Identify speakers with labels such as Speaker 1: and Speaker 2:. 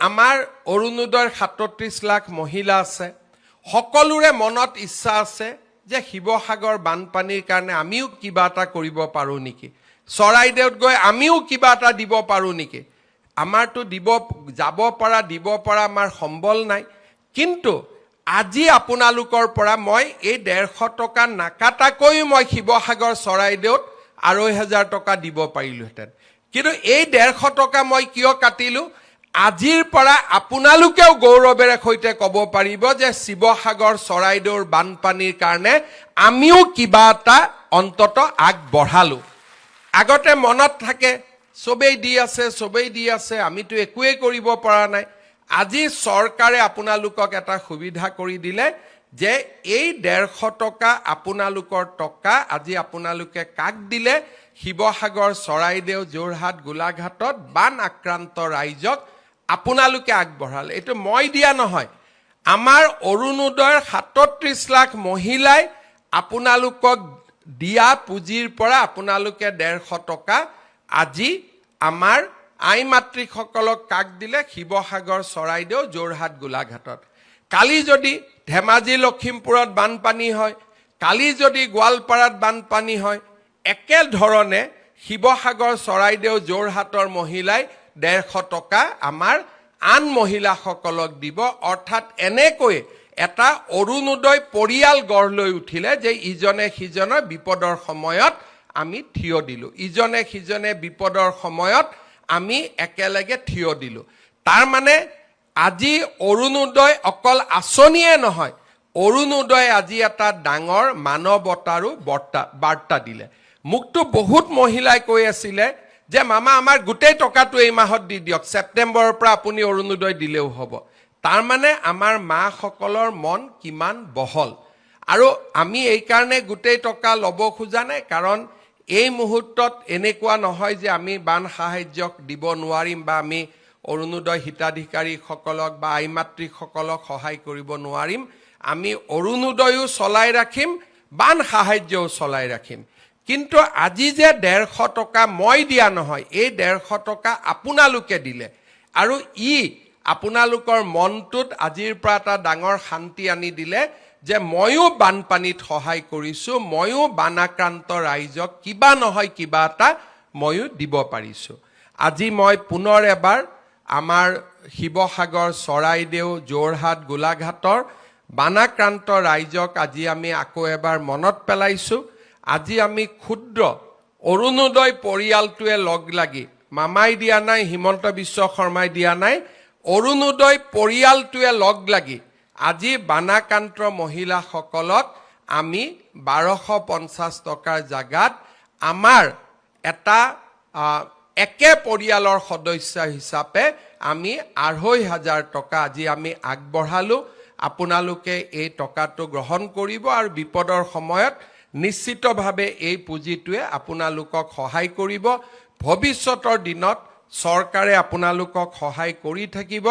Speaker 1: আমাৰ অৰুণোদয়ৰ ৩৭ লাখ মহিলা আছে সকলোৰে মনত ইচ্ছা আছে যে শিৱসাগৰ বানপানীৰ কাৰণে আমিও কিবা এটা কৰিব পাৰো নেকি চৰাইদেউত গৈ আমিও কিবা এটা দিব পাৰো নেকি আমাৰটো যাব পৰা আমাৰ সম্বল নাই কিন্তু আজি আপোনালোকৰ পৰা মই এই 150 টকা নাকাটাকৈ মই শিৱসাগৰ চৰাইদেউত ২৫০০ টকা দিব পাৰিলোহেঁতেন কিন্তু এই 150 টকা মই কিয় কাটিলো আজিৰ পৰা আপোনালোকেও গৌৰৱেৰে সৈতে ক'ব পাৰিব যে শিৱসাগৰ চৰাইদেউৰ বানপানীৰ কাৰণে আমিও কিবা এটা অন্তত আগবঢ়ালো আগতে মনত থাকে সবেই দি আছে আমিতো একোৱে কৰিব পৰা নাই আজি চৰকাৰে আপোনালোকক এটা সুবিধা কৰি দিলে যে এই 150 টকা আপোনালোকৰ টকা আজি আপোনালোকে কাক দিলে শিৱসাগৰ চৰাইদেউ যোৰহাট গোলাঘাটত বান আক্ৰান্ত ৰাইজক আপোনালোকে আগবঢ়ালে এটো মই দিয়া নহয় আমাৰ অৰুণোদয়ৰ ৩৭ লাখ মহিলাই আপোনালোকক দিয়া পুঁজিৰ পৰা আপোনালোকে 150 টকা আজি আমাৰ আই মাতৃসকলক কাক দিলে শিৱসাগৰ চৰাইদেউ যোৰহাট গোলাঘাটত কালি যদি ধেমাজি লখিমপুৰত বানপানী হয় কালি যদি গোৱালপাৰাত বানপানী হয় একে ধৰণে শিৱসাগৰ চৰাইদেউ যোৰহাটৰ মহিলাই 150 টকা আমাৰ আন মহিলাসকলক দিব অৰ্থাৎ এনেকৈ এটা অৰুণোদয় পৰিয়াল গঢ় লৈ উঠিলে যে ইজনে সিজনৰ বিপদৰ সময়ত আমি থিয় দিলো ইজনে সিজনে বিপদৰ সময়ত আমি একেলগে থিয় দিলো তাৰ মানে আজি অৰুণোদয় অকল আঁচনিয়ে নহয় অৰুণোদয় আজি এটা ডাঙৰ মানৱতাৰো বাৰ্তা দিলে মুক্ত বহুত মহিলাই কৈ আছিলে যে মামা আমাৰ গোটেই টকাটো এই মাহত দি দিয়ক সেপ্টেম্বৰৰ পৰা আপুনি অৰুণোদয় দিলেও হ'ব তাৰ মানে আমাৰ মাসকলৰ মন কিমান বহল আৰু আমি এই কাৰণে গোটেই টকা ল'ব খোজা নাই কাৰণ এই মুহূৰ্তত এনেকুৱা নহয় যে আমি বান সাহায্যক দিব নোৱাৰিম বা আমি অৰুণোদয় হিতাধিকাৰীসকলক বা আই মাতৃসকলক সহায় কৰিব নোৱাৰিম আমি অৰুণোদয়ও চলাই ৰাখিম বান সাহায্যও চলাই ৰাখিম কিন্তু আজি যে 150 টকা মই দিয়া নহয় এই 150 টকা আপোনালোকে দিলে আৰু আপোনালোকৰ মনটোত আজিৰ পৰা এটা ডাঙৰ শান্তি আনি দিলে যে ময়ো বানপানীত সহায় কৰিছো ময়ো বানাক্ৰান্ত ৰাইজক কিবা নহয় কিবা এটা ময়ো দিব পাৰিছো আজি মই পুনৰ এবাৰ আমাৰ শিৱসাগৰ চৰাইদেউ যোৰহাট গোলাঘাটৰ বানাক্ৰান্ত ৰাইজক আজি আমি আকৌ এবাৰ মনত পেলাইছো আজি আমি ক্ষুদ্ৰ অৰুণোদয় পৰিয়ালটোৱে লগ লাগি মামাই দিয়া নাই হিমন্ত বিশ্ব শৰ্মাই দিয়া নাই অৰুণোদয় পৰিয়ালটোৱে লগ লাগি আজি বানাক্ৰান্ত মহিলাসকলক আমি 1250 টকাৰ জাগাত আমাৰ এটা একে পৰিয়ালৰ সদস্য হিচাপে আমি ২৫০০ টকা আজি আমি আগবঢ়ালো আপোনালোকে এই টকাটো গ্ৰহণ কৰিব আৰু বিপদৰ সময়ত নিশ্চিতভাৱে এই পুঁজিটোৱে আপোনালোকক সহায় কৰিব ভৱিষ্যতৰ দিনত চৰকাৰে আপোনালোকক সহায় কৰি থাকিব